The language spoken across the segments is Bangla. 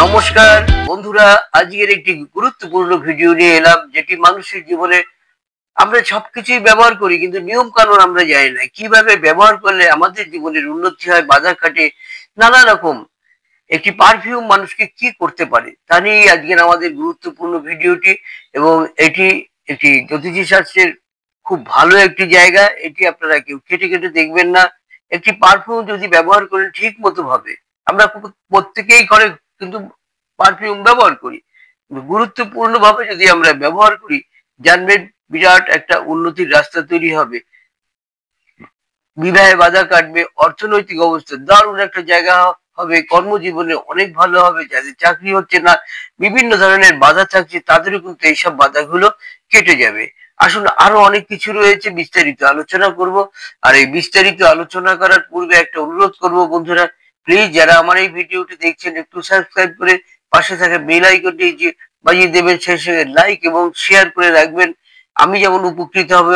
নমস্কার বন্ধুরা, আজকের একটি গুরুত্বপূর্ণ ভিডিও নিয়ে এলাম, যেটি মানুষের জীবনে আমরা সবকিছুই ব্যবহার করি, কিন্তু নিয়ম কানুন আমরা জানি না কিভাবে ব্যবহার করলে আমাদের জীবনের উন্নতি হয়, বাধা কাটে, নানা রকম। একটি পারফিউম মানুষকে কি করতে পারে তা নিয়ে আজকের আমাদের গুরুত্বপূর্ণ ভিডিওটি। এবং এটি একটি জ্যোতিষী শাস্ত্রের খুব ভালো একটি জায়গা। এটি আপনারা কেউ কেটে কেটে দেখবেন না। একটি পারফিউম যদি ব্যবহার করেন ঠিক মতো ভাবে, আমরা প্রত্যেকেই ঘরে কিন্তু পারফিউম ব্যবহার করি, কিন্তু গুরুত্বপূর্ণ ভাবে যদি আমরা ব্যবহার করি, জানবেন বিরাট একটা উন্নতির রাস্তা তৈরি হবে, বিবাহে বাধা কাটবে, অর্থনৈতিক অবস্থা দারুণ একটা জায়গা হবে, কর্মজীবনে অনেক ভালো হবে, যাদের চাকরি হচ্ছে না, বিভিন্ন ধরনের বাধা থাকছে, তাদেরও কিন্তু এইসব বাধাগুলো কেটে যাবে। আসুন, আরো অনেক কিছু রয়েছে, বিস্তারিত আলোচনা করব। আর এই বিস্তারিত আলোচনা করার পূর্বে একটা অনুরোধ করব বন্ধুরা, প্লিজ যারা আমার এই ভিডিওটি দেখছেন একটু সাবস্ক্রাইব করে পাশে থাকা বেল আইকনটি যে বাজিয়ে দেবেন, সেই সঙ্গে লাইক এবং শেয়ার করে রাখবেন। আমি যেমন উপকৃত হবে,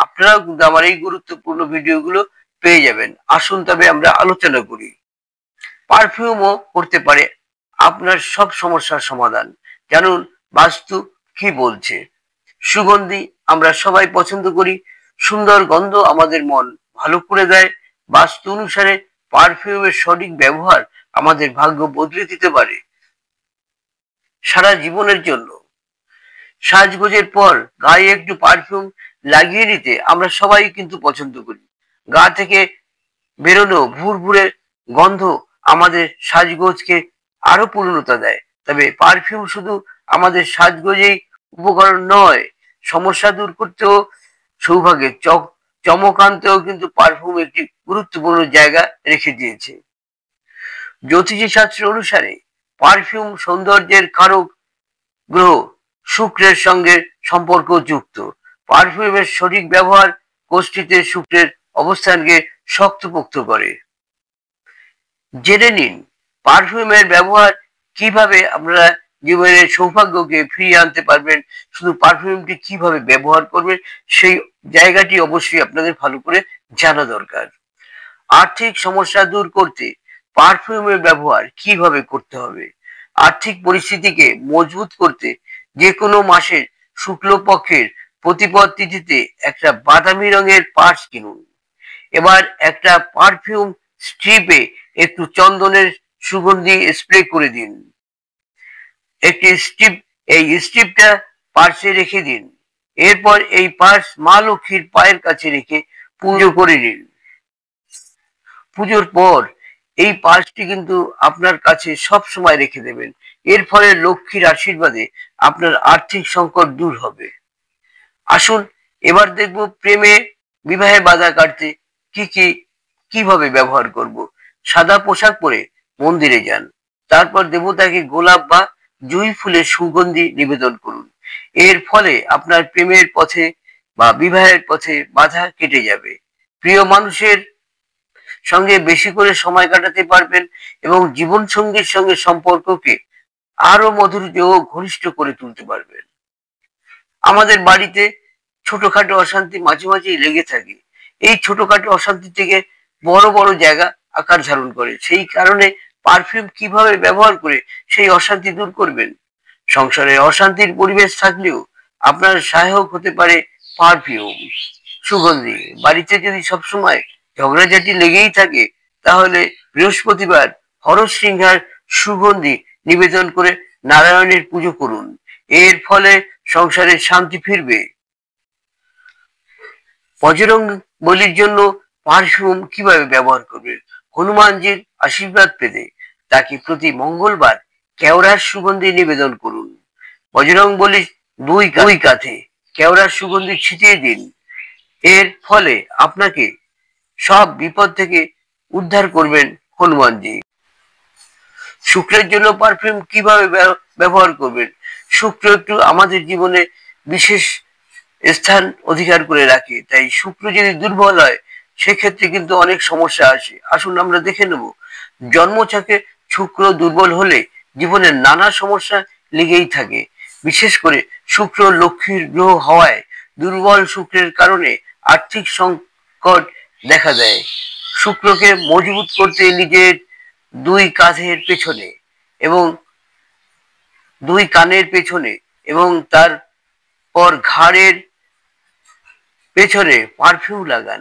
আপনারাও কিন্তু আমার এই গুরুত্বপূর্ণ ভিডিওগুলো পেয়ে যাবেন। আসুন তবে আমরা আলোচনা করি। পারফিউমও করতে পারে আপনার সব সমস্যার সমাধান। জানুন বাস্তু কি বলছে। সুগন্ধি আমরা সবাই পছন্দ করি, সুন্দর গন্ধ আমাদের মন ভালো করে দেয়। বাস্তু অনুসারে পারফিউমের সঠিক ব্যবহার আমাদের ভাগ্য বদলে দিতে পারে সারা জীবনের জন্য। সাজগোজের পর গায়ে একটু পারফিউম লাগিয়ে নিতে আমরা সবাই কিন্তু পছন্দ করি। গা থেকে বেরোনো ভুরভুরে গন্ধ আমাদের সাজগোজকে আরো পূর্ণতা দেয়। তবে পারফিউম শুধু আমাদের সাজগোজেই উপকরণ নয়, সমস্যা দূর করতেও, সৌভাগ্যের চমক আনতেও কিন্তু পারফিউম একটি গুরুত্বপূর্ণ জায়গা রেখে দিয়েছে। জ্যোতিষী শাস্ত্র অনুসারে পারফিউম সৌন্দর্যের কারক গ্রহ শুক্রের সঙ্গে সম্পর্কযুক্ত। পারফিউমের সঠিক ব্যবহার কোষ্ঠীতে শুক্রের অবস্থানকে শক্তপোক্ত করে। জেনে নিন পারফিউমের ব্যবহার কিভাবে আপনারা জীবনের সৌভাগ্যকে ফিরিয়ে আনতে পারবেন। শুধু পারফিউমটি কিভাবে ব্যবহার করবেন সেই জায়গাটি অবশ্যই আপনাদের ভালো করে জানা দরকার। আর্থিক সমস্যা দূর করতে পারফিউমের ব্যবহার কিভাবে করতে হবে। আর্থিক পরিস্থিতিকে মজবুত করতে যে কোনো মাসের শুক্লপক্ষের প্রতিপদ তিথিতে একটা বাদামি রঙের পার্স কিনুন। এবার একটা পারফিউম স্ট্রিপে একটু চন্দনের সুগন্ধি স্প্রে করে দিন। একটি স্ট্রিপ, এই স্ট্রিপটা পার্সে রেখে দিন। এরপর এই পার্স মা লক্ষ্মীর পায়ের কাছে রেখে পুজো করে নিন। পুজোর পর এই পার্সটি কিন্তু আপনার কাছে সব সময় রেখে দেবেন। এর ফলে লক্ষ্মীর আশীর্বাদে আপনার আর্থিক সংকট দূর হবে। আসুন এবার দেখব প্রেমে বিবাহে বাধা কাটতে কিভাবে ব্যবহার করব। সাদা পোশাক পরে মন্দিরে যান, তারপর দেবতাকে গোলাপ বা জুঁই ফুলের সুগন্ধি নিবেদন করুন। এর ফলে আপনার প্রেমের পথে বা বিবাহের পথে বাধা কেটে যাবে। প্রিয় মানুষের সঙ্গে বেশি করে সময় কাটাতে পারবেন এবং জীবন সঙ্গীর সঙ্গে সম্পর্ককে আরো মধুর্য ও ঘনিষ্ঠ করে তুলতে পারবেন। আমাদের বাড়িতে ছোটখাটো অশান্তি মাঝে মাঝেই লেগে থাকে। এই ছোটখাটো অশান্তি থেকে বড় বড় জায়গা আকার ধারণ করে। সেই কারণে পারফিউম কিভাবে ব্যবহার করে সেই অশান্তি দূর করবেন। সংসারে অশান্তির পরিবেশ থাকলেও আপনার সহায়ক হতে পারে পারফিউম। সুগন্ধি বাড়িতে যদি সবসময় ঝগড়াঝাটি লেগেই থাকে, তাহলে বৃহস্পতিবার হরসিংহার সুগন্ধি নিবেদন করে নারায়ণের পুজো করুন। এর ফলে সংসারে শান্তি ফিরবে। বজরং বলির জন্য পারফিউম কিভাবে ব্যবহার করবেন। হনুমানজির আশীর্বাদ পেতে তাকে প্রতি মঙ্গলবার কেওড়ার সুগন্ধি নিবেদন করুন। বজরং বলির দুই কাঁধে কেওড়ার সুগন্ধি ছিটিয়ে দিন। এর ফলে আপনাকে সব বিপদ থেকে উদ্ধার করবেন হনুমানজি। শুক্রের জন্য পারফিউম কিভাবে ব্যবহার করবেন। শুক্র একটু আমাদের জীবনে বিশেষ স্থান অধিকার করে রাখে, তাই শুক্র যদি দুর্বল হয় সেক্ষেত্রে কিন্তু অনেক সমস্যা আসে। আসুন আমরা দেখে নেব। জন্মছকে শুক্র দুর্বল হলে জীবনের নানা সমস্যা লেগেই থাকে। বিশেষ করে শুক্র লক্ষ্মীর গ্রহ হওয়ায় দুর্বল শুক্রের কারণে আর্থিক সংকট দেখা দেয়। শুক্রকে মজবুত করতে নিজের দুই কাঁধের পেছনে এবং 2 কানের পেছনে এবং তারপর ঘাড়ের পেছনে পারফিউম লাগান।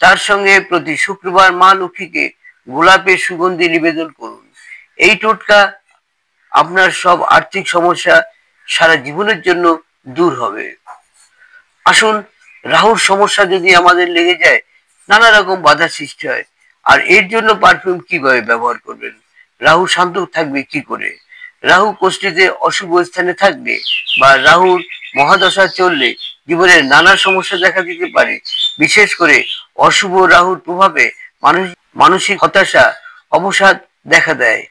তার সঙ্গে প্রতি শুক্রবার মা লক্ষ্মীকে গোলাপের সুগন্ধি নিবেদন করুন। এই টোটকা আপনার সব আর্থিক সমস্যা সারা জীবনের জন্য দূর হবে। আসুন, রাহুর সমস্যা যদি আমাদের লেগে যায়, নানা রকম বাধা সৃষ্টি হয়, আর এর জন্য পারফিউম কিভাবে ব্যবহার করবেন, রাহু শান্ত থাকবে কি করে, রাহু কোষ্ঠীতে অশুভ স্থানে থাকবে বা রাহুর মহাদশা চললে জীবনের নানা সমস্যা দেখা দিতে পারে। বিশেষ করে অশুভ রাহুর প্রভাবে মানসিক হতাশা, অবসাদ দেখা দেয়,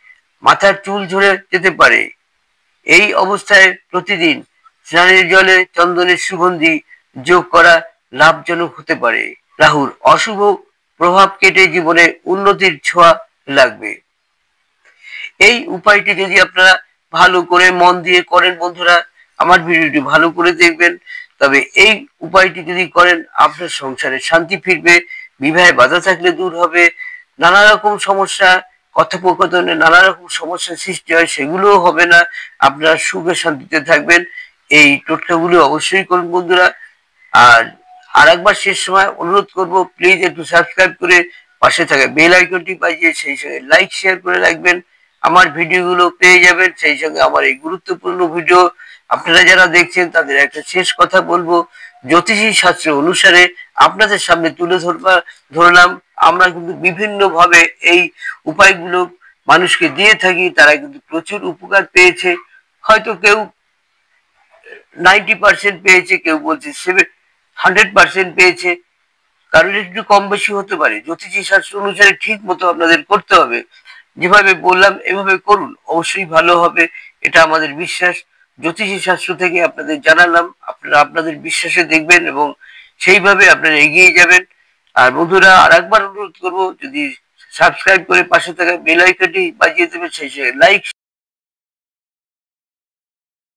মাথার চুল ঝরে যেতে পারে। এই অবস্থায় প্রতিদিন স্নানের জলে চন্দনের সুগন্ধি যোগ করা লাভজনক হতে পারে। রাহুর অশুভ প্রভাব কেটে জীবনে উন্নতির ছোঁয়া লাগবে। এই উপায়টি যদি আপনারা ভালো করে মন দিয়ে করেন বন্ধুরা, আমার ভিডিওটি ভালো করে দেখবেন, তবে এই উপায়টি যদি করেন আপনার সংসারে শান্তি ফিরবে, বিবাহে বাধা থাকলে দূর হবে, নানা রকম সমস্যা, কথোপকথনে নানা রকম সমস্যার সৃষ্টি হয় সেগুলোও হবে না, আপনারা সুখে শান্তিতে থাকবেন। এই টোটকাগুলো অবশ্যই করুন বন্ধুরা। আর আরেকবার শেষ সময় অনুরোধ করব, প্লিজ একটু সাবস্ক্রাইব করে পাশে থাকা বেল আইকনটি বাজিয়ে সেই সঙ্গে লাইক শেয়ার করে রাখবেন। আমার ভিডিওগুলো পেয়ে যাবেন, সেই সঙ্গে আমার এই গুরুত্বপূর্ণ ভিডিও আপনারা যারা দেখছেন তাদের একটা শেষ কথা বলবো, জ্যোতিষী শাস্ত্র অনুসারে আপনাদের সামনে তুলে ধরলাম। আমরা কিন্তু বিভিন্ন ভাবে এই উপায়গুলো মানুষকে দিয়ে থাকি, তারা কিন্তু প্রচুর উপকার পেয়েছে। হয়তো কেউ 90% পেয়েছে, কেউ বলছে 100% পেয়েছে, কারণ একটু কম বেশি হতে পারে। জ্যোতিষী শাস্ত্র অনুসারে ঠিক মতো আপনাদের করতে হবে, যেভাবে বললাম এভাবে করুন, অবশ্যই ভালো হবে, এটা আমাদের বিশ্বাস। জ্যোতিষী শাস্ত্র থেকে আপনাদের জানালাম, আপনারা আপনাদের বিশ্বাসে দেখবেন এবং সেইভাবে আপনারা এগিয়ে যাবেন। আর বন্ধুরা, আর একবার অনুরোধ করবো, যদি সাবস্ক্রাইব করে পাশে থাকা বেল আইকনটি বাজিয়ে দেবেন, সেই সঙ্গে লাইক